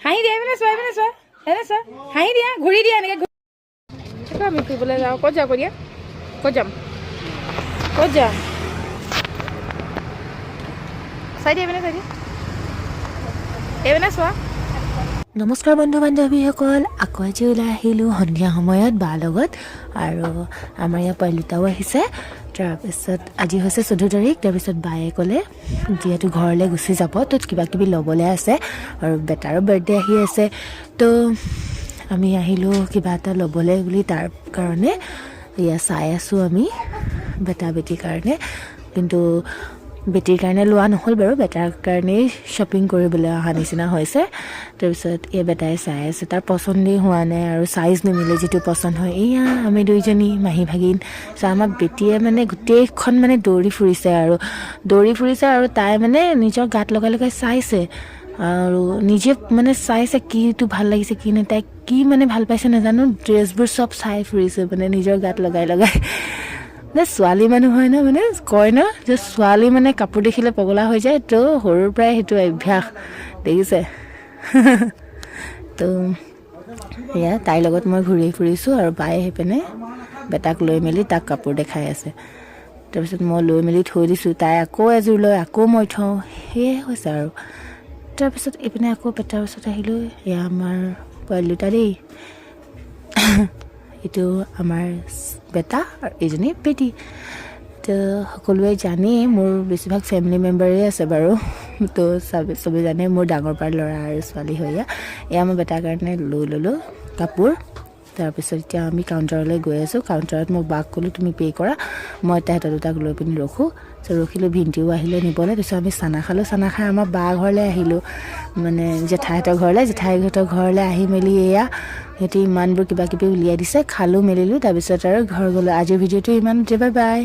হাঁহি দিয়া মানে চোৱা এনে চোৱা হাঁহি দিয়া ঘূৰি দিয়া এনেকৈ আমি ফুৰিবলৈ যাওঁ ক'ত যাওঁ কৈ দিয়া ক'ত যাম চাই দিয়া মানে এইপিনে চোৱা নমস্কাৰ বন্ধু বান্ধৱীসকল আকৌ আজি ওলাই আহিলোঁ সন্ধিয়া সময়ত বাৰ লগত আৰু আমাৰ ইয়াৰ পল্লিতাও আহিছে তাৰপিছত আজি হৈছে 14 তাৰিখ তাৰপিছত বায়ে ক'লে যিহেতু ঘৰলৈ গুচি যাব তো কিবা কিবি ল'বলৈ আছে আৰু বেটাৰো বাৰ্থডে আহি আছে তো আমি আহিলোঁ কিবা এটা ল'বলৈ বুলি তাৰ কাৰণে এয়া চাই আছোঁ আমি বেটা বেটিৰ কাৰণে কিন্তু বেটিৰ কাৰণে লোৱা নহ'ল বাৰু বেটাৰ কাৰণেই শ্বপিং কৰিবলৈ অহা নিচিনা হৈছে তাৰপিছত এই বেটাই চাই আছে তাৰ পচন্দেই হোৱা নাই আৰু চাইজ নিমিলে যিটো পচন্দ হয় এয়া আমি দুইজনী মাহী ভাগিন আমাৰ বেটিয়ে মানে গোটেইখন মানে দৌৰি ফুৰিছে আৰু তাই মানে নিজৰ গাত লগাই চাইছে আৰু নিজে মানে চাইছে কিটো ভাল লাগিছে কি নাই তাই কি মানে ভাল পাইছে নাজানো ড্ৰেছবোৰ চব চাই ফুৰিছে মানে নিজৰ গাত লগাই ছোৱালী মানুহ হয় ন মানে কয় ন যে ছোৱালী মানে কাপোৰ দেখিলে পগলা হৈ যায় তো সৰুৰ পৰাই সেইটো অভ্যাস দেখিছে তো এয়া তাইৰ লগত মই ঘূৰি ফুৰিছোঁ আৰু বায়ে সেইপিনে বেটাক লৈ মেলি তাক কাপোৰ দেখাই আছে তাৰপিছত মই লৈ মেলি থৈ দিছোঁ তাই আকৌ এযোৰ লৈ আকৌ মই থওঁ সেয়াই হৈছে আৰু তাৰপিছত এইপিনে আকৌ বেটাৰ ওচৰত আহিলোঁ এয়া আমাৰ পোৱালিটা দেই এইটো আমাৰ বেটা আৰু এইজনী বেটি তো সকলোৱে জানেই মোৰ বেছিভাগ ফেমিলি মেম্বাৰেই আছে বাৰু তো চবেই জানে মোৰ ডাঙৰ পাৰ ল'ৰা আৰু ছোৱালী হৈ এয়া মই বেটাৰ কাৰণে লৈ ল'লোঁ কাপোৰ তাৰপিছত এতিয়া আমি কাউণ্টাৰলৈ গৈ আছোঁ কাউণ্টাৰত মই বাক ক'লোঁ তুমি পে' কৰা মই তাহাঁতৰ দুটাক লৈ পিনি ৰখিলোঁ ভিনটিও আহিলে নিবলৈ তাৰপিছত আমি চানা খালোঁ চানা খাই আমাৰ বা ঘৰলৈ আহিলোঁ মানে জেঠাইহঁতৰ ঘৰলৈ আহি মেলি এয়া সিহঁতি ইমানবোৰ কিবা কিবি উলিয়াই দিছে খালোঁ মেলিলোঁ তাৰপিছত আৰু ঘৰ গ'লোঁ আজিৰ ভিডিঅ'টো ইমানতে বাই বাই